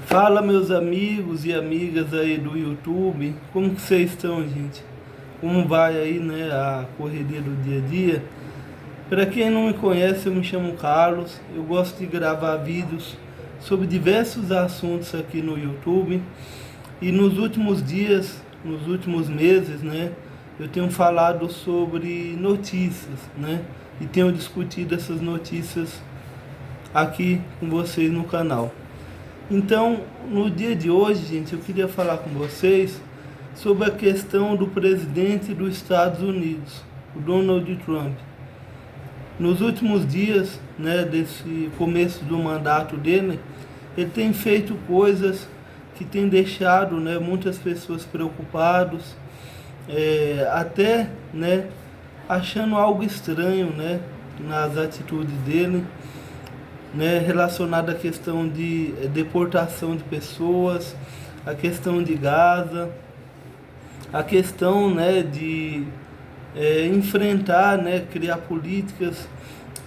Fala, meus amigos e amigas aí do YouTube, como que vocês estão, gente? Como vai aí, né, a correria do dia a dia? Para quem não me conhece, eu me chamo Carlos, eu gosto de gravar vídeos sobre diversos assuntos aqui no YouTube e nos últimos dias, nos últimos meses, né, eu tenho falado sobre notícias, né, e tenho discutido essas notícias aqui com vocês no canal. Então, no dia de hoje, gente, eu queria falar com vocês sobre a questão do presidente dos Estados Unidos, o Donald Trump. Nos últimos dias, né, desse começo do mandato dele, ele tem feito coisas que tem deixado, né, muitas pessoas preocupadas, até, né, achando algo estranho, né, nas atitudes dele, né, relacionada à questão de deportação de pessoas, a questão de Gaza, a questão, né, de enfrentar, né, criar políticas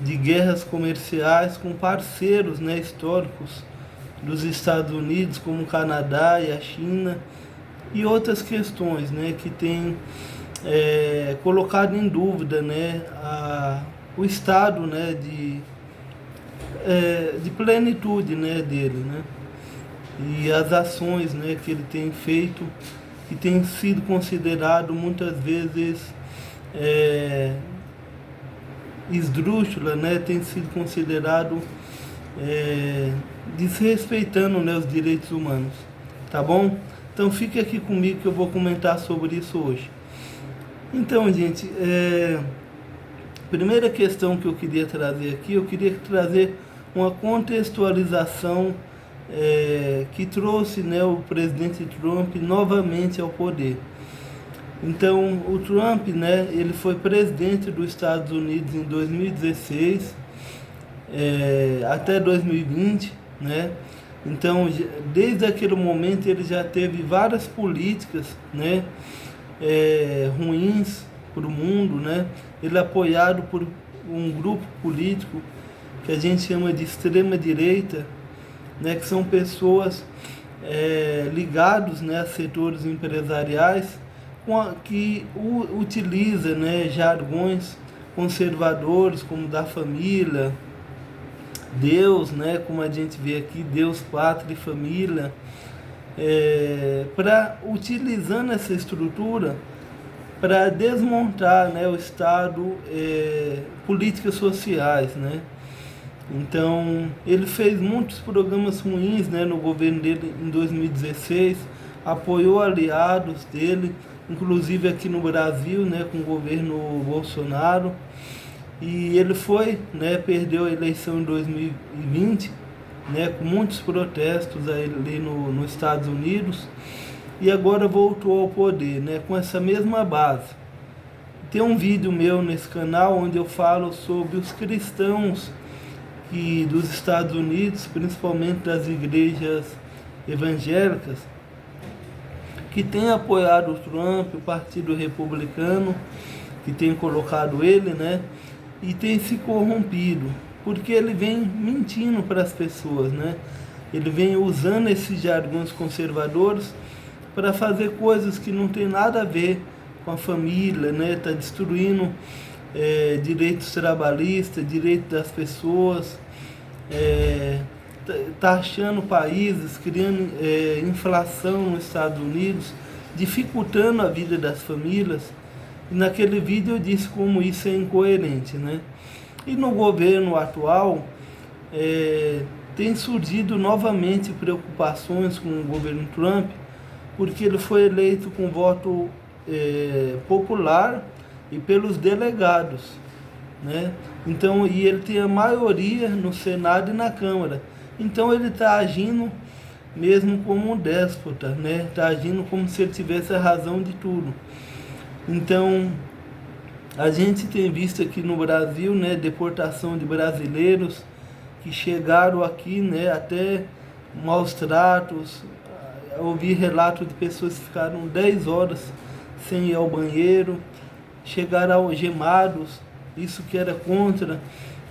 de guerras comerciais com parceiros, né, históricos dos Estados Unidos, como o Canadá e a China, e outras questões, né, que tem colocado em dúvida, né, o estado, né, de plenitude, né, dele, né, e as ações, né, que ele tem feito, que tem sido considerado muitas vezes esdrúxula, né, tem sido considerado desrespeitando, né, os direitos humanos, tá bom? Então fique aqui comigo que eu vou comentar sobre isso hoje. Então, gente, primeira questão que eu queria trazer aqui, eu queria trazer uma contextualização que trouxe, né, o presidente Trump novamente ao poder. Então, o Trump, né, ele foi presidente dos Estados Unidos em 2016 até 2020, né? Então, desde aquele momento ele já teve várias políticas, né, ruins para o mundo, né? Ele é apoiado por um grupo político que a gente chama de extrema direita, né, que são pessoas ligados, né, a setores empresariais que utiliza, né, jargões conservadores como da família, Deus, né, como a gente vê aqui, Deus, pátria e família, utilizando essa estrutura para desmontar, né, o Estado, políticas sociais, né. Então, ele fez muitos programas ruins, né, no governo dele em 2016, apoiou aliados dele, inclusive aqui no Brasil, né, com o governo Bolsonaro, e ele foi, né, perdeu a eleição em 2020, né, com muitos protestos ali nos Estados Unidos, e agora voltou ao poder, né, com essa mesma base. Tem um vídeo meu nesse canal onde eu falo sobre os cristãos dos Estados Unidos, principalmente das igrejas evangélicas, que tem apoiado o Trump, o Partido Republicano, que tem colocado ele, né, e tem se corrompido, porque ele vem mentindo para as pessoas, né, ele vem usando esses jargões conservadores para fazer coisas que não tem nada a ver com a família, né, está destruindo direitos trabalhistas, direitos das pessoas, taxando países, criando inflação nos Estados Unidos, dificultando a vida das famílias. E naquele vídeo eu disse como isso é incoerente, né? E no governo atual tem surgido novamente preocupações com o governo Trump, porque ele foi eleito com voto popular e pelos delegados, né? Então, e ele tem a maioria no Senado e na Câmara. Então ele está agindo mesmo como um déspota, né? Está agindo como se ele tivesse a razão de tudo. Então, a gente tem visto aqui no Brasil, né, deportação de brasileiros que chegaram aqui, né, até maus tratos. Eu ouvi relatos de pessoas que ficaram 10 horas sem ir ao banheiro, chegaram algemados, isso que era contra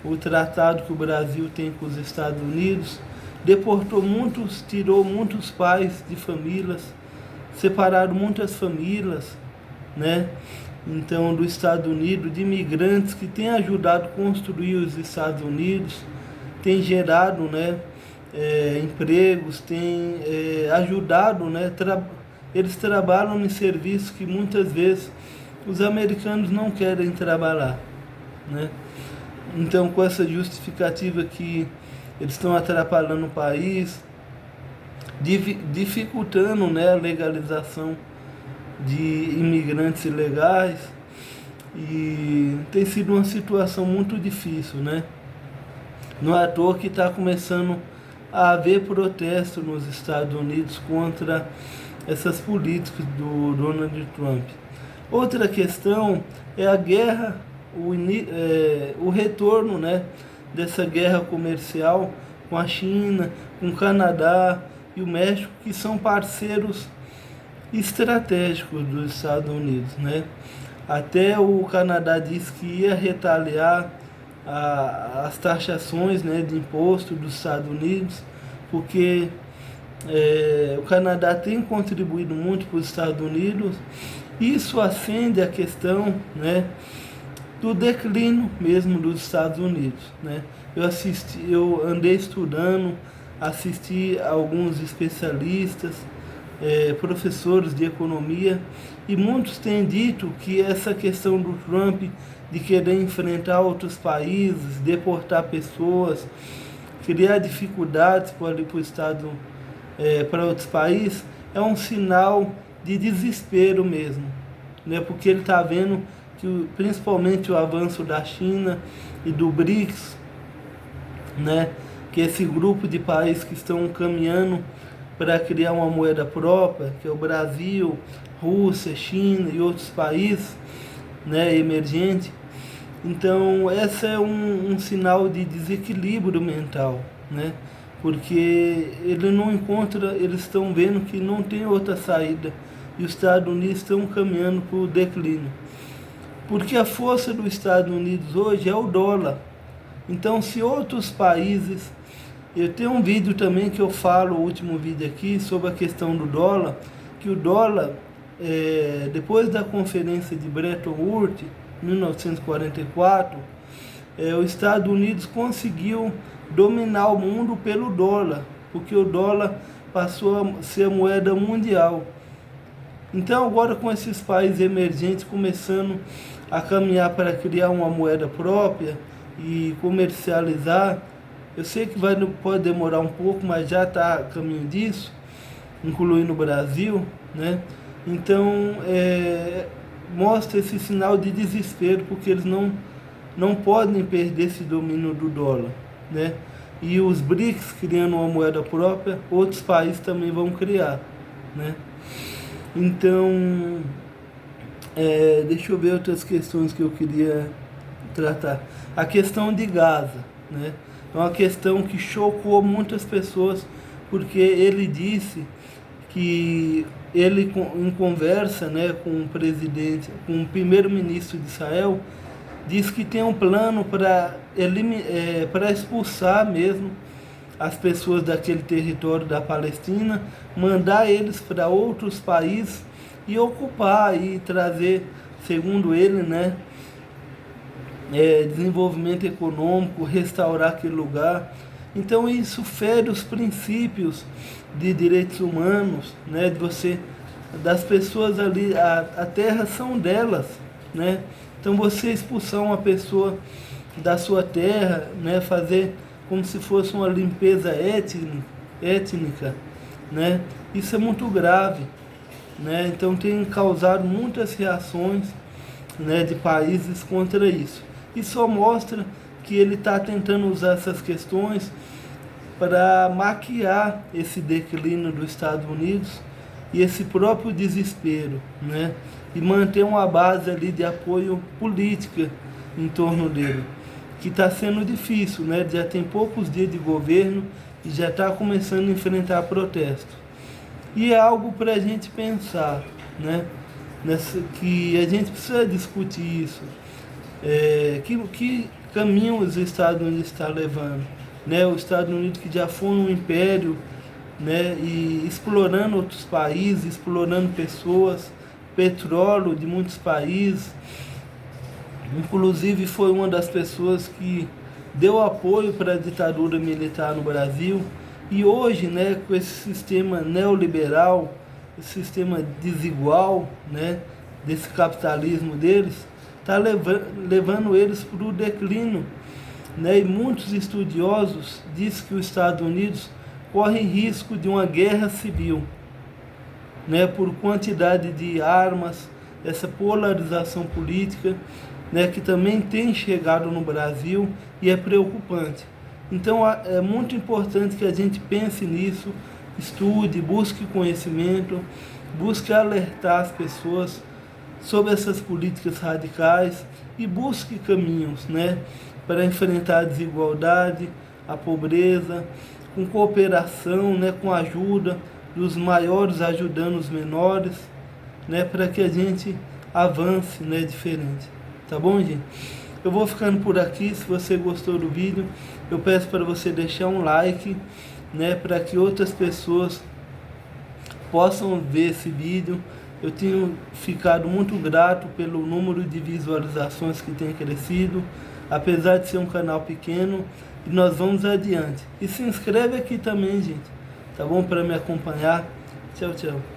o tratado que o Brasil tem com os Estados Unidos. deportou muitos, tirou muitos pais de famílias, separaram muitas famílias, né? Então, do Estados Unidos, de imigrantes que têm ajudado a construir os Estados Unidos, tem gerado, né, empregos, tem ajudado, né, eles trabalham em serviços que muitas vezes os americanos não querem trabalhar, né? Então, com essa justificativa que eles estão atrapalhando o país, dificultando, né, a legalização de imigrantes ilegais, e tem sido uma situação muito difícil, né? Não é à toa que está começando a haver protesto nos Estados Unidos contra essas políticas do Donald Trump. Outra questão é a guerra, o retorno, né, dessa guerra comercial com a China, com o Canadá e o México, que são parceiros estratégicos dos Estados Unidos, né? Até o Canadá disse que ia retaliar as taxações, né, de imposto dos Estados Unidos, porque o Canadá tem contribuído muito para os Estados Unidos. Isso acende a questão, né, do declínio mesmo dos Estados Unidos, né? Eu andei estudando, assisti a alguns especialistas, professores de economia, e muitos têm dito que essa questão do Trump de querer enfrentar outros países, deportar pessoas, criar dificuldades para outros países, é um sinal de desespero mesmo, né? Porque ele está vendo que principalmente o avanço da China e do BRICS, né, que é esse grupo de países que estão caminhando para criar uma moeda própria, que é o Brasil, Rússia, China e outros países, né, emergentes. Então, esse é um sinal de desequilíbrio mental, né? Porque eles estão vendo que não tem outra saída, e os Estados Unidos estão caminhando para o declínio. Porque a força dos Estados Unidos hoje é o dólar. Então, se outros países... Eu tenho um vídeo também que eu falo, o último vídeo aqui, sobre a questão do dólar, que o dólar, depois da conferência de Bretton Woods, 1944, os Estados Unidos conseguiu dominar o mundo pelo dólar, porque o dólar passou a ser a moeda mundial. Então, agora com esses países emergentes começando a caminhar para criar uma moeda própria e comercializar, eu sei que pode demorar um pouco, mas já está a caminho disso, incluindo o Brasil, né? Então, mostra esse sinal de desespero, porque eles não podem perder esse domínio do dólar, né? E os BRICS criando uma moeda própria, outros países também vão criar, né? Então, deixa eu ver outras questões que eu queria tratar. A questão de Gaza, né? É uma questão que chocou muitas pessoas, porque ele disse que ele, em conversa, né, com o presidente, com o primeiro-ministro de Israel, disse que tem um plano para expulsar mesmo as pessoas daquele território da Palestina, mandar eles para outros países e ocupar e trazer, segundo ele, né, desenvolvimento econômico, restaurar aquele lugar. Então isso fere os princípios de direitos humanos, né, das pessoas ali, a terra são delas, né? Então você expulsar uma pessoa da sua terra, né, fazer como se fosse uma limpeza étnica, né? Isso é muito grave, né? Então tem causado muitas reações, né, de países contra isso. E só mostra que ele está tentando usar essas questões para maquiar esse declínio dos Estados Unidos e esse próprio desespero, né? E manter uma base ali de apoio política em torno dele, que está sendo difícil, né? Já tem poucos dias de governo e já está começando a enfrentar protesto. E é algo para a gente pensar, né? Que a gente precisa discutir isso. Que caminho os Estados Unidos estão levando? né? Os Estados Unidos, que já foi um império, né? E explorando outros países, explorando pessoas, petróleo de muitos países. Inclusive foi uma das pessoas que deu apoio para a ditadura militar no Brasil. E hoje, né, com esse sistema neoliberal, esse sistema desigual, né, desse capitalismo deles, está levando eles para o declínio, né? E muitos estudiosos dizem que os Estados Unidos correm risco de uma guerra civil, né, por quantidade de armas, essa polarização política, né, que também tem chegado no Brasil e é preocupante. Então é muito importante que a gente pense nisso, estude, busque conhecimento, busque alertar as pessoas sobre essas políticas radicais e busque caminhos, né, para enfrentar a desigualdade, a pobreza, com cooperação, né, com ajuda dos maiores ajudando os menores, né, para que a gente avance, né, diferente. Tá bom, gente? Eu vou ficando por aqui. Se você gostou do vídeo, eu peço para você deixar um like, né, para que outras pessoas possam ver esse vídeo. Eu tenho ficado muito grato pelo número de visualizações que tem crescido, apesar de ser um canal pequeno, e nós vamos adiante. E se inscreve aqui também, gente, tá bom? Para me acompanhar. Tchau, tchau.